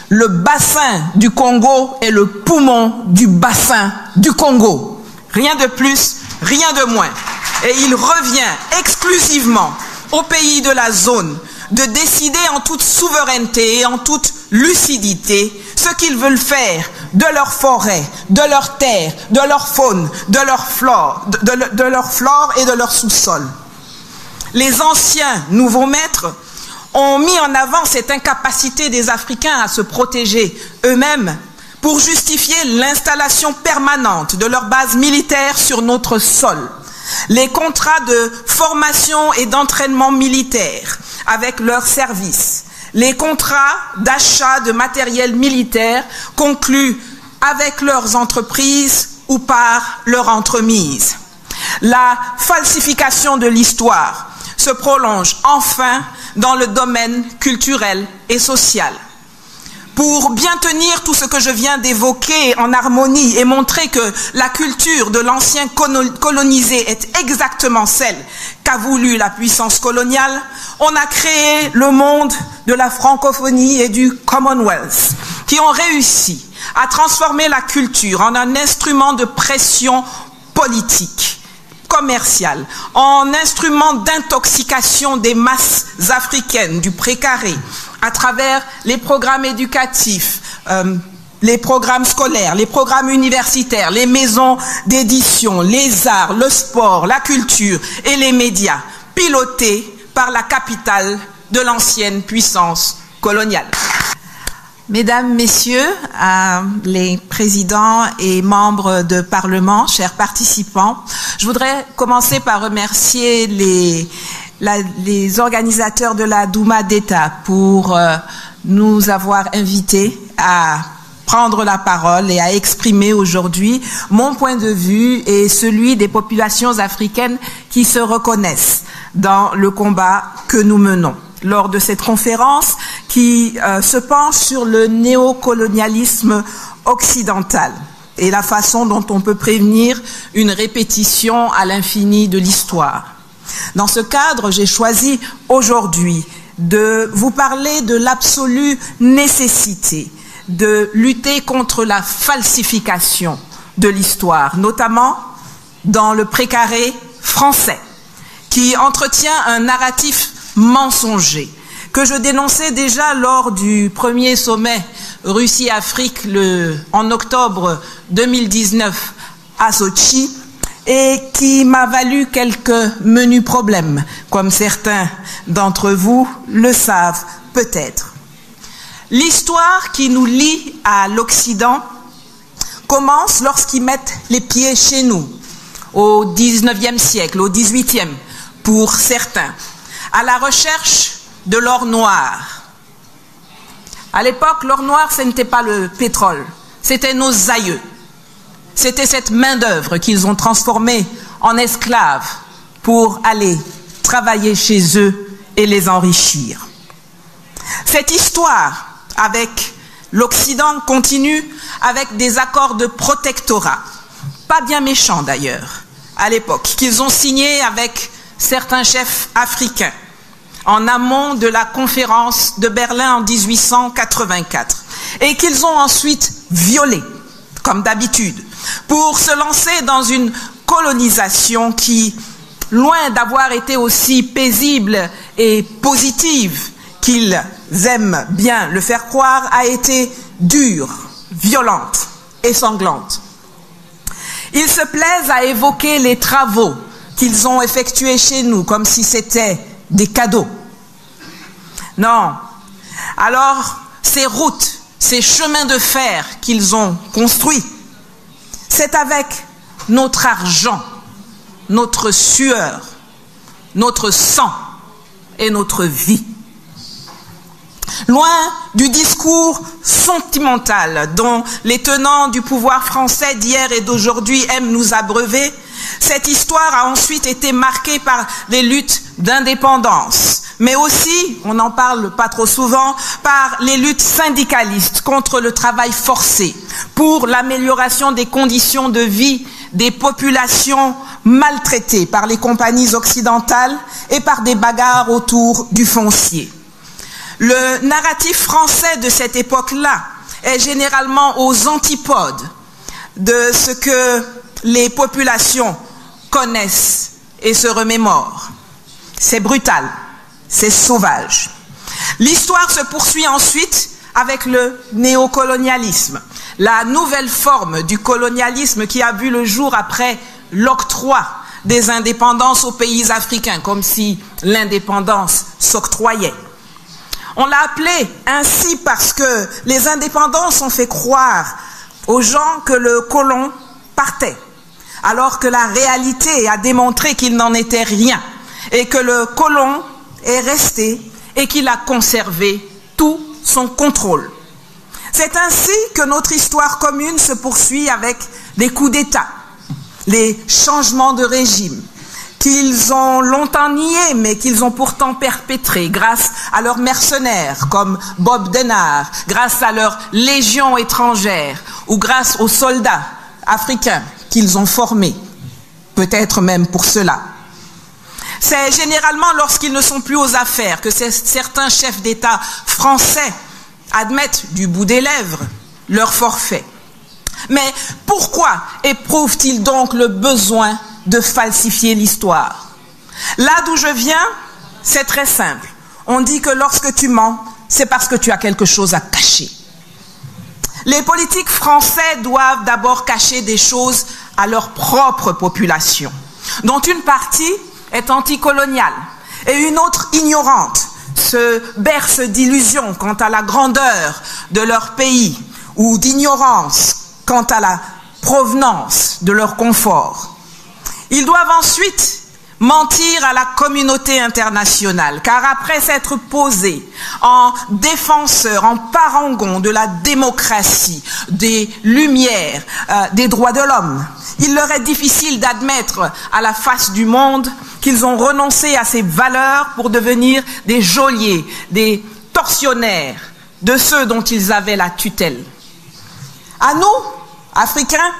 Le bassin du Congo est le poumon du bassin du Congo. Rien de plus, rien de moins. Et il revient exclusivement aux pays de la zone de décider en toute souveraineté et en toute lucidité ce qu'ils veulent faire de leurs forêts, de leurs terres, de leur faune, de leur flore, de leur flore et de leur sous-sol. Les anciens nouveaux maîtres ont mis en avant cette incapacité des Africains à se protéger eux-mêmes pour justifier l'installation permanente de leurs bases militaires sur notre sol. Les contrats de formation et d'entraînement militaire avec leurs services, les contrats d'achat de matériel militaire conclus avec leurs entreprises ou par leur entremise. La falsification de l'histoire se prolonge enfin dans le domaine culturel et social. Pour bien tenir tout ce que je viens d'évoquer en harmonie et montrer que la culture de l'ancien colonisé est exactement celle qu'a voulu la puissance coloniale, on a créé le monde de la francophonie et du Commonwealth, qui ont réussi à transformer la culture en un instrument de pression politique, commerciale, en instrument d'intoxication des masses africaines du précaré, à travers les programmes éducatifs, les programmes scolaires, les programmes universitaires, les maisons d'édition, les arts, le sport, la culture et les médias, pilotés par la capitale de l'ancienne puissance coloniale. Mesdames, Messieurs, les présidents et membres de Parlement, chers participants, je voudrais commencer par remercier les organisateurs de la Douma d'État pour nous avoir invités à prendre la parole et à exprimer aujourd'hui mon point de vue et celui des populations africaines qui se reconnaissent dans le combat que nous menons. Lors de cette conférence qui se penche sur le néocolonialisme occidental et la façon dont on peut prévenir une répétition à l'infini de l'histoire. Dans ce cadre, j'ai choisi aujourd'hui de vous parler de l'absolue nécessité de lutter contre la falsification de l'histoire, notamment dans le précaré français, qui entretient un narratif mensonger que je dénonçais déjà lors du premier sommet Russie-Afrique en octobre 2019 à Sochi et qui m'a valu quelques menus problèmes, comme certains d'entre vous le savent peut-être. L'histoire qui nous lie à l'Occident commence lorsqu'ils mettent les pieds chez nous, au XIXe siècle, au XVIIIe pour certains, à la recherche de l'or noir. À l'époque, l'or noir, ce n'était pas le pétrole, c'était nos aïeux. C'était cette main-d'œuvre qu'ils ont transformée en esclaves pour aller travailler chez eux et les enrichir. Cette histoire avec l'Occident continue avec des accords de protectorat, pas bien méchants d'ailleurs, à l'époque, qu'ils ont signés avec certains chefs africains en amont de la conférence de Berlin en 1884 et qu'ils ont ensuite violés, comme d'habitude, pour se lancer dans une colonisation qui, loin d'avoir été aussi paisible et positive qu'ils aiment bien le faire croire, a été dure, violente et sanglante. Ils se plaisent à évoquer les travaux qu'ils ont effectués chez nous comme si c'était des cadeaux. Non. Alors, ces routes, ces chemins de fer qu'ils ont construits, c'est avec notre argent, notre sueur, notre sang et notre vie. Loin du discours sentimental dont les tenants du pouvoir français d'hier et d'aujourd'hui aiment nous abreuver, cette histoire a ensuite été marquée par des luttes d'indépendance, mais aussi, on n'en parle pas trop souvent, par les luttes syndicalistes contre le travail forcé, pour l'amélioration des conditions de vie des populations maltraitées par les compagnies occidentales et par des bagarres autour du foncier. Le narratif français de cette époque-là est généralement aux antipodes de ce que les populations connaissent et se remémorent. C'est brutal, c'est sauvage. L'histoire se poursuit ensuite avec le néocolonialisme, la nouvelle forme du colonialisme qui a vu le jour après l'octroi des indépendances aux pays africains, comme si l'indépendance s'octroyait. On l'a appelé ainsi parce que les indépendances ont fait croire aux gens que le colon partait, alors que la réalité a démontré qu'il n'en était rien et que le colon est resté et qu'il a conservé tout son contrôle. C'est ainsi que notre histoire commune se poursuit avec des coups d'État, les changements de régime, qu'ils ont longtemps niés, mais qu'ils ont pourtant perpétrés grâce à leurs mercenaires comme Bob Denard, grâce à leurs légions étrangères ou grâce aux soldats africains qu'ils ont formés, peut-être même pour cela. C'est généralement lorsqu'ils ne sont plus aux affaires que certains chefs d'État français admettent du bout des lèvres leur forfait. Mais pourquoi éprouvent-ils donc le besoin de falsifier l'histoire? Là d'où je viens, c'est très simple. On dit que lorsque tu mens, c'est parce que tu as quelque chose à cacher. Les politiques français doivent d'abord cacher des choses à leur propre population, dont une partie est anticoloniale et une autre ignorante, se berce d'illusions quant à la grandeur de leur pays ou d'ignorance quant à la provenance de leur confort. Ils doivent ensuite mentir à la communauté internationale, car après s'être posés en défenseurs, en parangons de la démocratie, des lumières, des droits de l'homme, il leur est difficile d'admettre à la face du monde qu'ils ont renoncé à ces valeurs pour devenir des geôliers, des tortionnaires de ceux dont ils avaient la tutelle. À nous, Africains,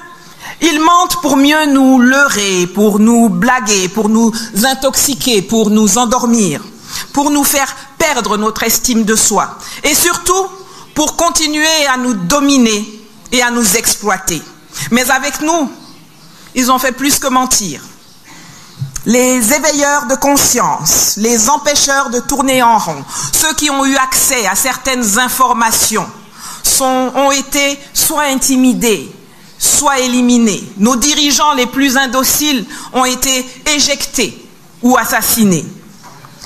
ils mentent pour mieux nous leurrer, pour nous blaguer, pour nous intoxiquer, pour nous endormir, pour nous faire perdre notre estime de soi et surtout pour continuer à nous dominer et à nous exploiter. Mais avec nous, ils ont fait plus que mentir. Les éveilleurs de conscience, les empêcheurs de tourner en rond, ceux qui ont eu accès à certaines informations ont été soit intimidés, soit éliminés. Nos dirigeants les plus indociles ont été éjectés ou assassinés.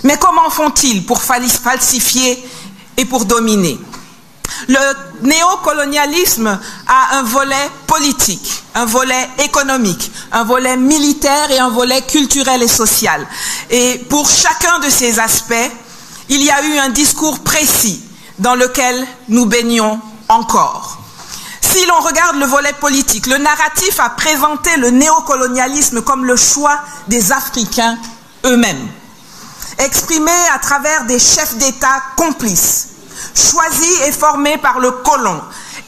Mais comment font-ils pour falsifier et pour dominer? Le néocolonialisme a un volet politique, un volet économique, un volet militaire et un volet culturel et social. Et pour chacun de ces aspects, il y a eu un discours précis dans lequel nous baignons encore. Si l'on regarde le volet politique, le narratif a présenté le néocolonialisme comme le choix des Africains eux-mêmes, exprimé à travers des chefs d'État complices, choisis et formés par le colon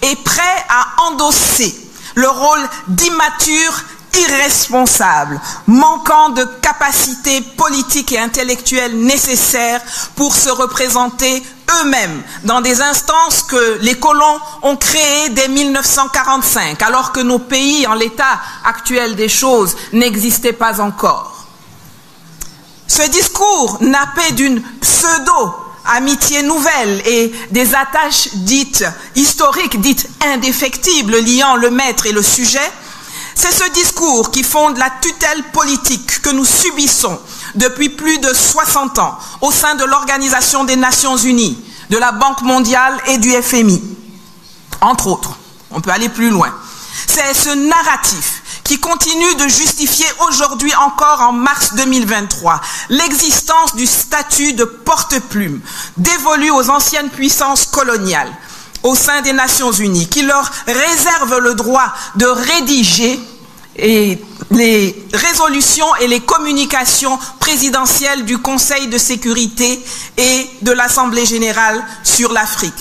et prêts à endosser le rôle d'immature irresponsable, manquant de capacités politiques et intellectuelles nécessaires pour se représenter eux-mêmes dans des instances que les colons ont créées dès 1945, alors que nos pays, en l'état actuel des choses, n'existaient pas encore. Ce discours nappé d'une pseudo-amitié nouvelle et des attaches dites historiques, dites indéfectibles, liant le maître et le sujet, c'est ce discours qui fonde la tutelle politique que nous subissons depuis plus de 60 ans au sein de l'Organisation des Nations Unies, de la Banque mondiale et du FMI, entre autres. On peut aller plus loin. C'est ce narratif qui continue de justifier aujourd'hui encore en mars 2023 l'existence du statut de porte-plume dévolu aux anciennes puissances coloniales au sein des Nations Unies, qui leur réserve le droit de rédiger les résolutions et les communications présidentielles du Conseil de sécurité et de l'Assemblée générale sur l'Afrique.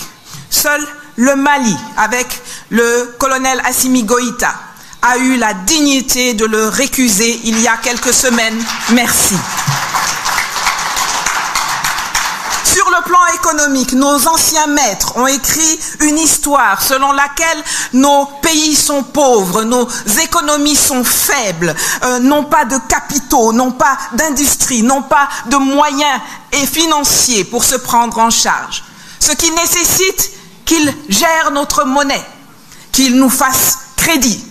Seul le Mali, avec le colonel Assimi Goïta, a eu la dignité de le récuser il y a quelques semaines. Merci. Sur le plan économique, économique, nos anciens maîtres ont écrit une histoire selon laquelle nos pays sont pauvres, nos économies sont faibles, n'ont pas de capitaux, n'ont pas d'industrie, n'ont pas de moyens et financiers pour se prendre en charge. Ce qui nécessite qu'ils gèrent notre monnaie, qu'ils nous fassent crédit,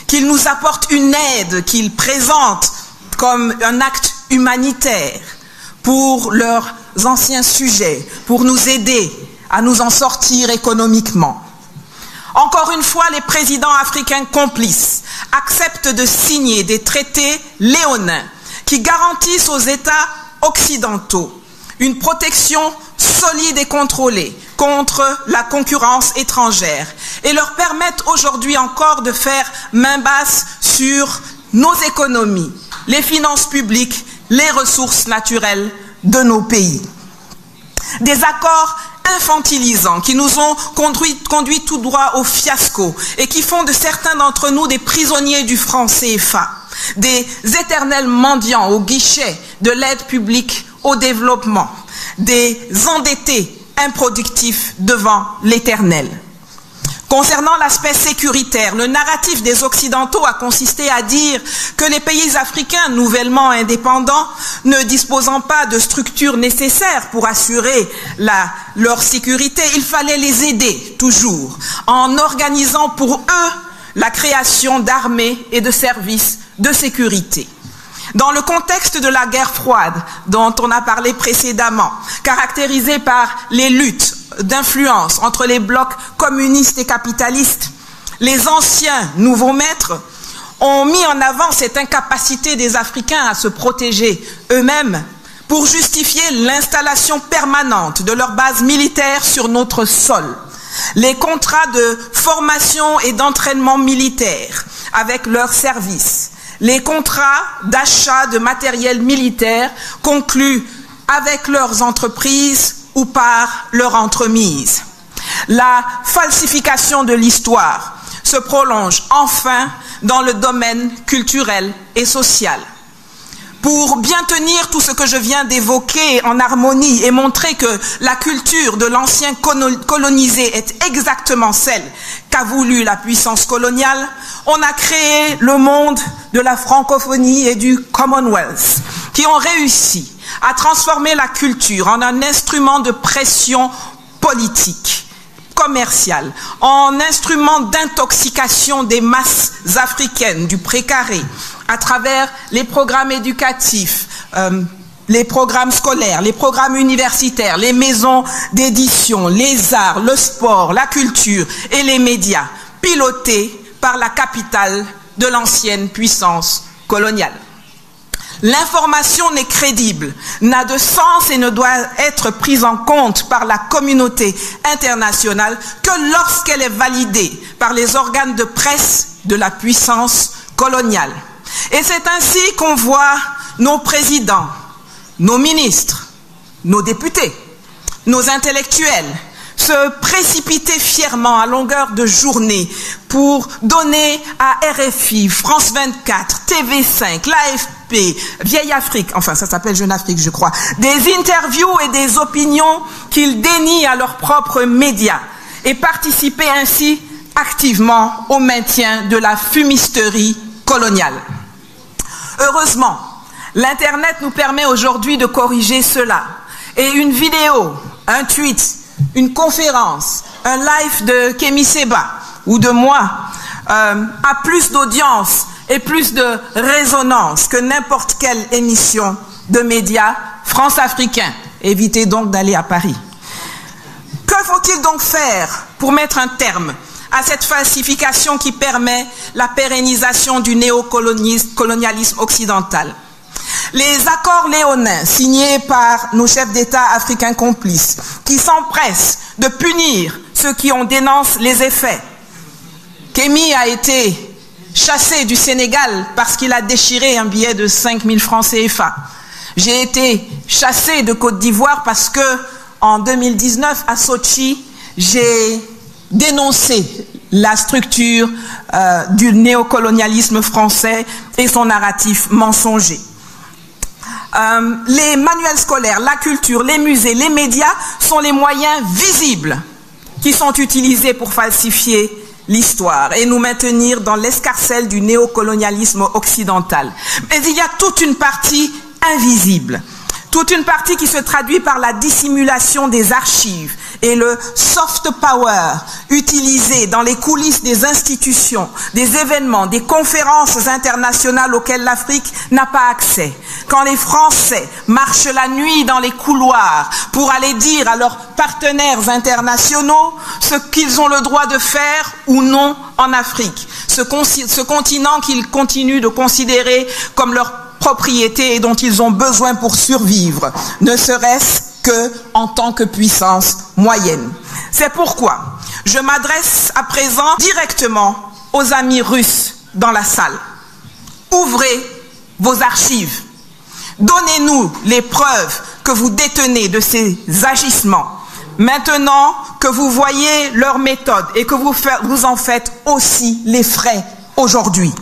qu'ils nous apportent une aide qu'ils présentent comme un acte humanitaire pour leurs anciens sujets, pour nous aider à nous en sortir économiquement. Encore une fois, les présidents africains complices acceptent de signer des traités léonins qui garantissent aux États occidentaux une protection solide et contrôlée contre la concurrence étrangère et leur permettent aujourd'hui encore de faire main basse sur nos économies, les finances publiques, les ressources naturelles de nos pays. Des accords infantilisants qui nous ont conduit tout droit au fiasco et qui font de certains d'entre nous des prisonniers du franc CFA, des éternels mendiants au guichet de l'aide publique au développement, des endettés improductifs devant l'Éternel. Concernant l'aspect sécuritaire, le narratif des Occidentaux a consisté à dire que les pays africains nouvellement indépendants, ne disposant pas de structures nécessaires pour assurer leur sécurité, il fallait les aider toujours en organisant pour eux la création d'armées et de services de sécurité. Dans le contexte de la guerre froide dont on a parlé précédemment, caractérisée par les luttes d'influence entre les blocs communistes et capitalistes, les anciens nouveaux maîtres ont mis en avant cette incapacité des Africains à se protéger eux-mêmes pour justifier l'installation permanente de leurs bases militaires sur notre sol. Les contrats de formation et d'entraînement militaire avec leurs services, les contrats d'achat de matériel militaire conclus avec leurs entreprises ou par leur entremise. La falsification de l'histoire se prolonge enfin dans le domaine culturel et social. Pour bien tenir tout ce que je viens d'évoquer en harmonie et montrer que la culture de l'ancien colonisé est exactement celle qu'a voulu la puissance coloniale, on a créé le monde de la francophonie et du Commonwealth, qui ont réussi à transformer la culture en un instrument de pression politique, commerciale, en instrument d'intoxication des masses africaines du précaré, à travers les programmes éducatifs, les programmes scolaires, les programmes universitaires, les maisons d'édition, les arts, le sport, la culture et les médias, pilotés par la capitale de l'ancienne puissance coloniale. L'information n'est crédible, n'a de sens et ne doit être prise en compte par la communauté internationale que lorsqu'elle est validée par les organes de presse de la puissance coloniale. Et c'est ainsi qu'on voit nos présidents, nos ministres, nos députés, nos intellectuels se précipiter fièrement à longueur de journée pour donner à RFI, France 24, TV5, l'AFP, Vieille Afrique, enfin ça s'appelle Jeune Afrique je crois, des interviews et des opinions qu'ils dénient à leurs propres médias et participer ainsi activement au maintien de la fumisterie coloniale. Heureusement, l'Internet nous permet aujourd'hui de corriger cela. Et une vidéo, un tweet, une conférence, un live de Kémy Séba ou de moi a plus d'audience et plus de résonance que n'importe quelle émission de médias france-africains. Évitez donc d'aller à Paris. Que faut-il donc faire pour mettre un terme à cette falsification qui permet la pérennisation du néocolonialisme occidental? Les accords léonins signés par nos chefs d'État africains complices qui s'empressent de punir ceux qui en dénoncent les effets. Kémy a été chassé du Sénégal parce qu'il a déchiré un billet de 5 000 francs CFA. J'ai été chassé de Côte d'Ivoire parce que en 2019 à Sochi, j'ai dénoncé la structure du néocolonialisme français et son narratif mensonger. les manuels scolaires, la culture, les musées, les médias sont les moyens visibles qui sont utilisés pour falsifier l'histoire et nous maintenir dans l'escarcelle du néocolonialisme occidental. Mais il y a toute une partie invisible, toute une partie qui se traduit par la dissimulation des archives et le soft power utilisé dans les coulisses des institutions, des événements, des conférences internationales auxquelles l'Afrique n'a pas accès. Quand les Français marchent la nuit dans les couloirs pour aller dire à leurs partenaires internationaux ce qu'ils ont le droit de faire ou non en Afrique, ce continent qu'ils continuent de considérer comme leur propriété et dont ils ont besoin pour survivre, ne serait-ce qu'en tant que puissance moyenne. C'est pourquoi je m'adresse à présent directement aux amis russes dans la salle. Ouvrez vos archives. Donnez-nous les preuves que vous détenez de ces agissements. Maintenant que vous voyez leurs méthodes et que vous en faites aussi les frais aujourd'hui.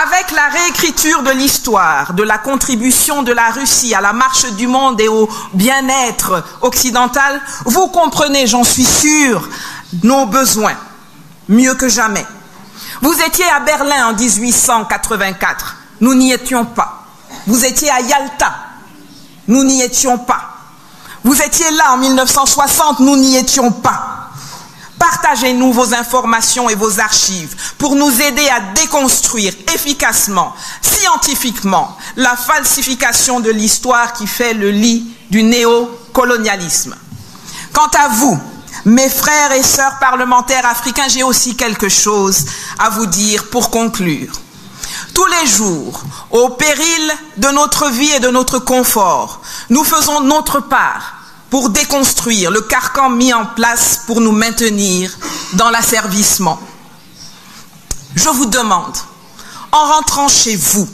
Avec la réécriture de l'histoire, de la contribution de la Russie à la marche du monde et au bien-être occidental, vous comprenez, j'en suis sûr, nos besoins, mieux que jamais. Vous étiez à Berlin en 1884, nous n'y étions pas. Vous étiez à Yalta, nous n'y étions pas. Vous étiez là en 1960, nous n'y étions pas. Partagez-nous vos informations et vos archives pour nous aider à déconstruire efficacement, scientifiquement, la falsification de l'histoire qui fait le lit du néocolonialisme. Quant à vous, mes frères et sœurs parlementaires africains, j'ai aussi quelque chose à vous dire pour conclure. Tous les jours, au péril de notre vie et de notre confort, nous faisons notre part pour déconstruire le carcan mis en place pour nous maintenir dans l'asservissement. Je vous demande, en rentrant chez vous,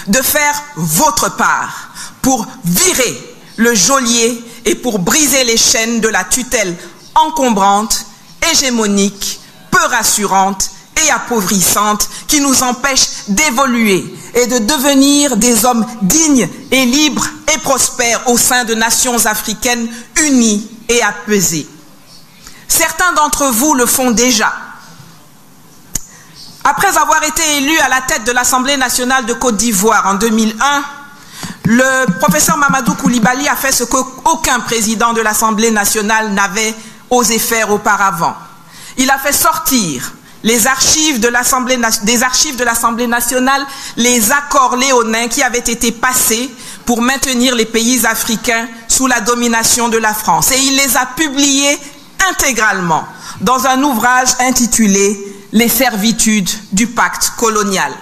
de faire votre part pour virer le geôlier et pour briser les chaînes de la tutelle encombrante, hégémonique, peu rassurante et appauvrissante qui nous empêche d'évoluer et de devenir des hommes dignes et libres et prospères au sein de nations africaines unies et apaisées. Certains d'entre vous le font déjà. Après avoir été élu à la tête de l'Assemblée nationale de Côte d'Ivoire en 2001, le professeur Mamadou Koulibaly a fait ce qu'aucun président de l'Assemblée nationale n'avait osé faire auparavant. Il a fait sortir des archives de l'Assemblée nationale, les accords léonins qui avaient été passés pour maintenir les pays africains sous la domination de la France. Et il les a publiés intégralement dans un ouvrage intitulé « Les servitudes du pacte colonial ».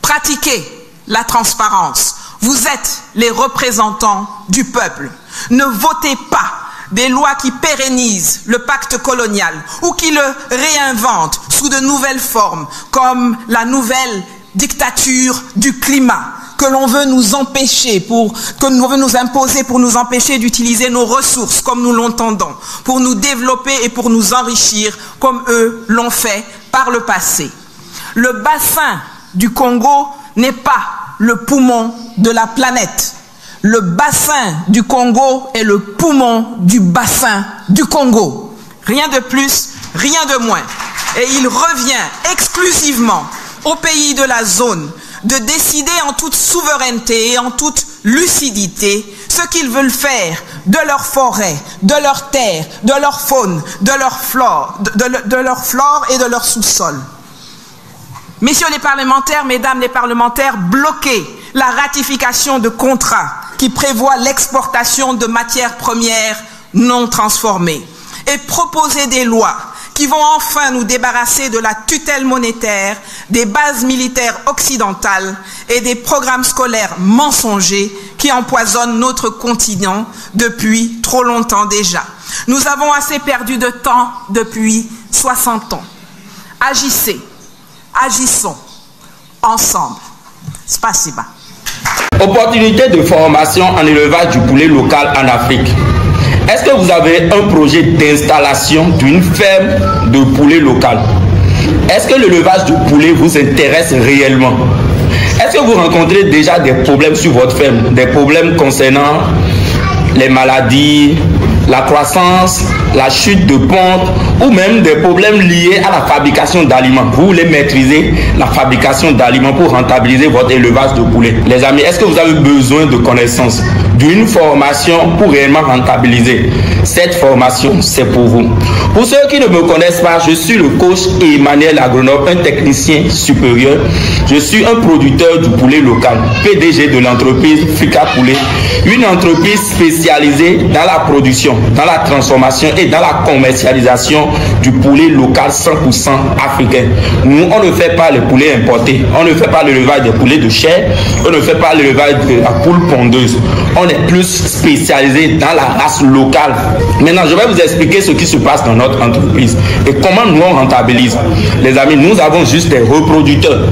Pratiquez la transparence. Vous êtes les représentants du peuple. Ne votez pas des lois qui pérennisent le pacte colonial ou qui le réinventent sous de nouvelles formes, comme la nouvelle dictature du climat que l'on veut nous empêcher, nous imposer pour nous empêcher d'utiliser nos ressources comme nous l'entendons, pour nous développer et pour nous enrichir comme eux l'ont fait par le passé. Le bassin du Congo n'est pas le poumon de la planète. Le bassin du Congo est le poumon du bassin du Congo. Rien de plus, rien de moins. Et il revient exclusivement aux pays de la zone de décider en toute souveraineté et en toute lucidité ce qu'ils veulent faire de leur forêt, de leur terre, de leur faune, de leur flore et de leur sous-sol. Messieurs les parlementaires, mesdames les parlementaires, bloquez la ratification de contrats qui prévoient l'exportation de matières premières non transformées et proposez des lois qui vont enfin nous débarrasser de la tutelle monétaire, des bases militaires occidentales et des programmes scolaires mensongers qui empoisonnent notre continent depuis trop longtemps déjà. Nous avons assez perdu de temps depuis 60 ans. Agissez, agissons ensemble. Spasiba. Opportunité de formation en élevage du poulet local en Afrique. Est-ce que vous avez un projet d'installation d'une ferme de poulet local? est-ce que l'élevage du poulet vous intéresse réellement? Est-ce que vous rencontrez déjà des problèmes sur votre ferme, des problèmes concernant les maladies, la croissance, la chute de ponte ou même des problèmes liés à la fabrication d'aliments? Vous voulez maîtriser la fabrication d'aliments pour rentabiliser votre élevage de poulet. Les amis, est-ce que vous avez besoin de connaissances, d'une formation pour réellement rentabiliser? Cette formation, c'est pour vous. Pour ceux qui ne me connaissent pas, je suis le coach Emmanuel Agronome, un technicien supérieur. Je suis un producteur du poulet local, PDG de l'entreprise Fika Poulet, une entreprise spécialisée dans la production, dans la transformation et dans la commercialisation du poulet local 100% africain. Nous, on ne fait pas les poulets importés, on ne fait pas l'élevage des poulets de chair, on ne fait pas l'élevage de la poule pondeuse. On est plus spécialisé dans la race locale. Maintenant, je vais vous expliquer ce qui se passe dans notre entreprise et comment nous on rentabilise. Les amis, nous avons juste des reproducteurs.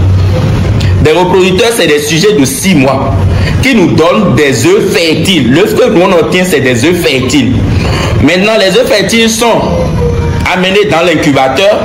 Des reproducteurs, c'est des sujets de 6 mois qui nous donnent des œufs fertiles. L'œuf que nous on obtient, c'est des œufs fertiles. Maintenant, les œufs fertiles sont amenés dans l'incubateur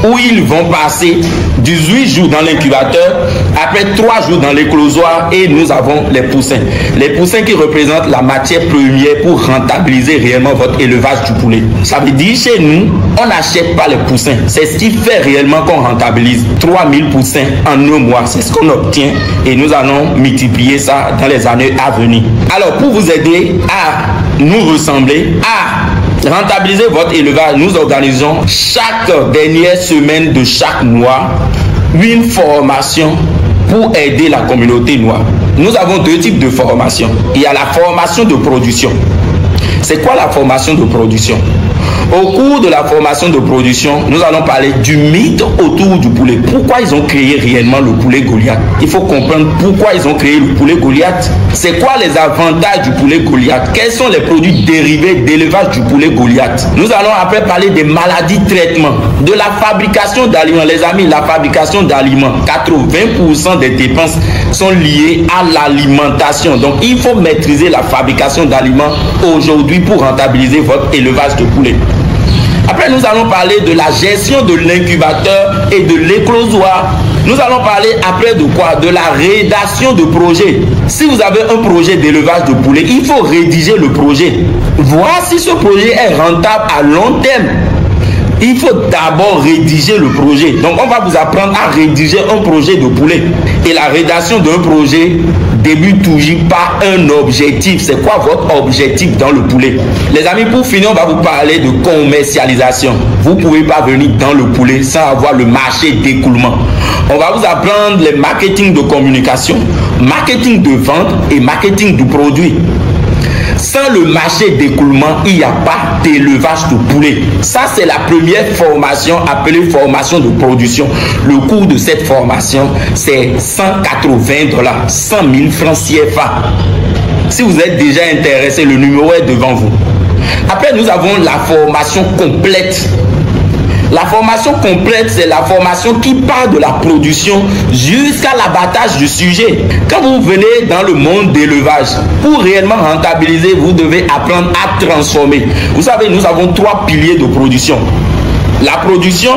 où ils vont passer 18 jours dans l'incubateur, après 3 jours dans l'éclosoir et nous avons les poussins. Les poussins qui représentent la matière première pour rentabiliser réellement votre élevage du poulet. Ça veut dire chez nous, on n'achète pas les poussins. C'est ce qui fait réellement qu'on rentabilise 3000 poussins en 1 mois. C'est ce qu'on obtient et nous allons multiplier ça dans les années à venir. Alors pour vous aider à nous ressembler, à rentabiliser votre élevage, nous organisons chaque dernière semaine de chaque mois une formation pour aider la communauté noire. Nous avons 2 types de formation. Il y a la formation de production. C'est quoi la formation de production? Au cours de la formation de production, nous allons parler du mythe autour du poulet. Pourquoi ils ont créé réellement le poulet Goliath? Il faut comprendre pourquoi ils ont créé le poulet Goliath. C'est quoi les avantages du poulet Goliath? Quels sont les produits dérivés d'élevage du poulet Goliath? Nous allons après parler des maladies de traitement, de la fabrication d'aliments. Les amis, la fabrication d'aliments, 80% des dépenses sont liées à l'alimentation. Donc, il faut maîtriser la fabrication d'aliments aujourd'hui pour rentabiliser votre élevage de poulet. Après, nous allons parler de la gestion de l'incubateur et de l'éclosoir. Nous allons parler après de quoi? De la rédaction de projet. Si vous avez un projet d'élevage de poulet, il faut rédiger le projet. Voir si ce projet est rentable à long terme. Il faut d'abord rédiger le projet. Donc, on va vous apprendre à rédiger un projet de poulet. Et la rédaction d'un projet débute toujours par un objectif. C'est quoi votre objectif dans le poulet? Les amis, pour finir, on va vous parler de commercialisation. Vous ne pouvez pas venir dans le poulet sans avoir le marché d'écoulement. On va vous apprendre les marketing de communication, marketing de vente et marketing du produit. Sans le marché d'écoulement, il n'y a pas d'élevage de poulet. Ça, c'est la première formation appelée formation de production. Le coût de cette formation, c'est 180 $, 100 000 francs CFA. Si vous êtes déjà intéressé, le numéro est devant vous. Après, nous avons la formation complète. La formation complète, c'est la formation qui part de la production jusqu'à l'abattage du sujet. Quand vous venez dans le monde d'élevage, pour réellement rentabiliser, vous devez apprendre à transformer. Vous savez, nous avons 3 piliers de production. La production,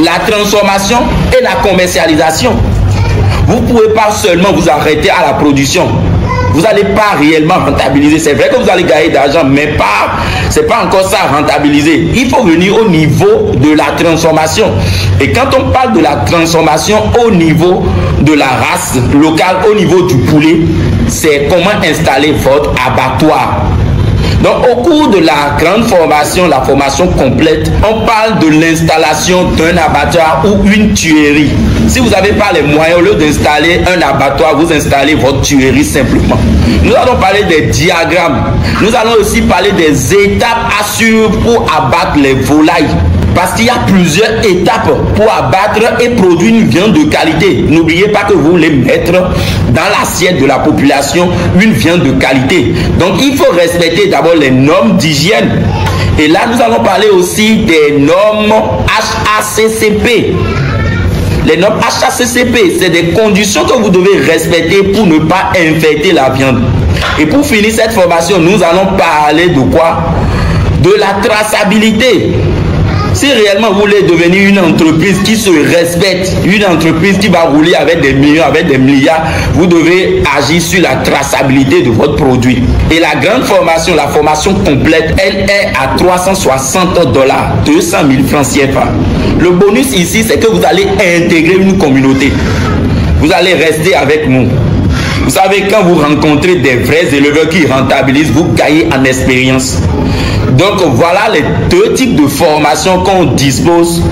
la transformation et la commercialisation. Vous ne pouvez pas seulement vous arrêter à la production. Vous n'allez pas réellement rentabiliser. C'est vrai que vous allez gagner d'argent, mais ce n'est pas encore ça rentabiliser. Il faut venir au niveau de la transformation. Et quand on parle de la transformation au niveau de la race locale, au niveau du poulet, c'est comment installer votre abattoir. Donc, au cours de la grande formation, la formation complète, on parle de l'installation d'un abattoir ou une tuerie. Si vous n'avez pas les moyens, au lieu d'installer un abattoir, vous installez votre tuerie simplement. Nous allons parler des diagrammes. Nous allons aussi parler des étapes à suivre pour abattre les volailles. Parce qu'il y a plusieurs étapes pour abattre et produire une viande de qualité. N'oubliez pas que vous voulez mettre dans l'assiette de la population une viande de qualité. Donc, il faut respecter d'abord les normes d'hygiène. Et là, nous allons parler aussi des normes HACCP. Les normes HACCP, c'est des conditions que vous devez respecter pour ne pas infecter la viande. Et pour finir cette formation, nous allons parler de quoi? De la traçabilité. Si réellement vous voulez devenir une entreprise qui se respecte, une entreprise qui va rouler avec des millions, avec des milliards, vous devez agir sur la traçabilité de votre produit. Et la grande formation, la formation complète, elle est à $360, 200 000 francs CFA. Le bonus ici, c'est que vous allez intégrer une communauté. Vous allez rester avec nous. Vous savez, quand vous rencontrez des vrais éleveurs qui rentabilisent, vous gagnez en expérience. Donc voilà les deux types de formations qu'on dispose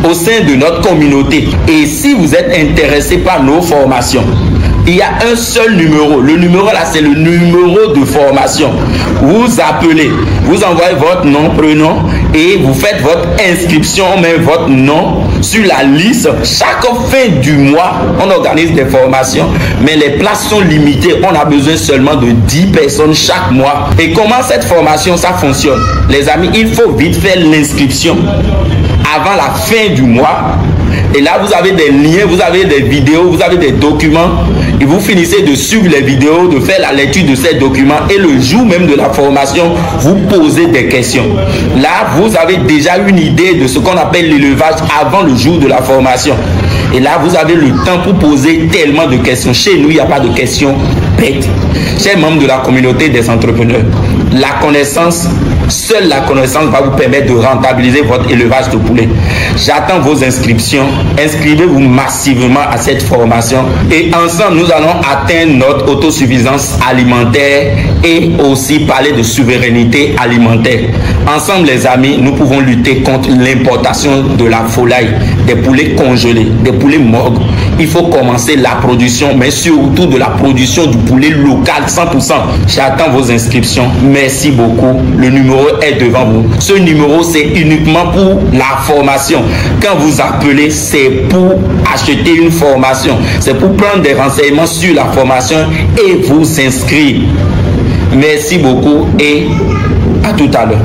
au sein de notre communauté. Et si vous êtes intéressé par nos formations, il y a un seul numéro. Le numéro là, c'est le numéro de formation. Vous appelez, vous envoyez votre nom, prénom et vous faites votre inscription, on met votre nom sur la liste. Chaque fin du mois, on organise des formations, mais les places sont limitées. On a besoin seulement de 10 personnes chaque mois. Et comment cette formation, ça fonctionne? Les amis, il faut vite faire l'inscription avant la fin du mois. Et là, vous avez des liens, vous avez des vidéos, vous avez des documents. Et vous finissez de suivre les vidéos, de faire la lecture de ces documents. Et le jour même de la formation, vous posez des questions. Là, vous avez déjà une idée de ce qu'on appelle l'élevage avant le jour de la formation. Et là, vous avez le temps pour poser tellement de questions. Chez nous, il n'y a pas de questions bêtes. Chers membres de la communauté des entrepreneurs, la connaissance, seule la connaissance va vous permettre de rentabiliser votre élevage de poulet. J'attends vos inscriptions. Inscrivez-vous massivement à cette formation et ensemble, nous allons atteindre notre autosuffisance alimentaire et aussi parler de souveraineté alimentaire. Ensemble, les amis, nous pouvons lutter contre l'importation de la volaille, des poulets congelés, des poulets morts. Il faut commencer la production, mais surtout de la production du poulet local 100%. J'attends vos inscriptions. Merci beaucoup. Le numéro est devant vous. Ce numéro, c'est uniquement pour la formation. Quand vous appelez, c'est pour acheter une formation. C'est pour prendre des renseignements sur la formation et vous inscrire. Merci beaucoup et à tout à l'heure.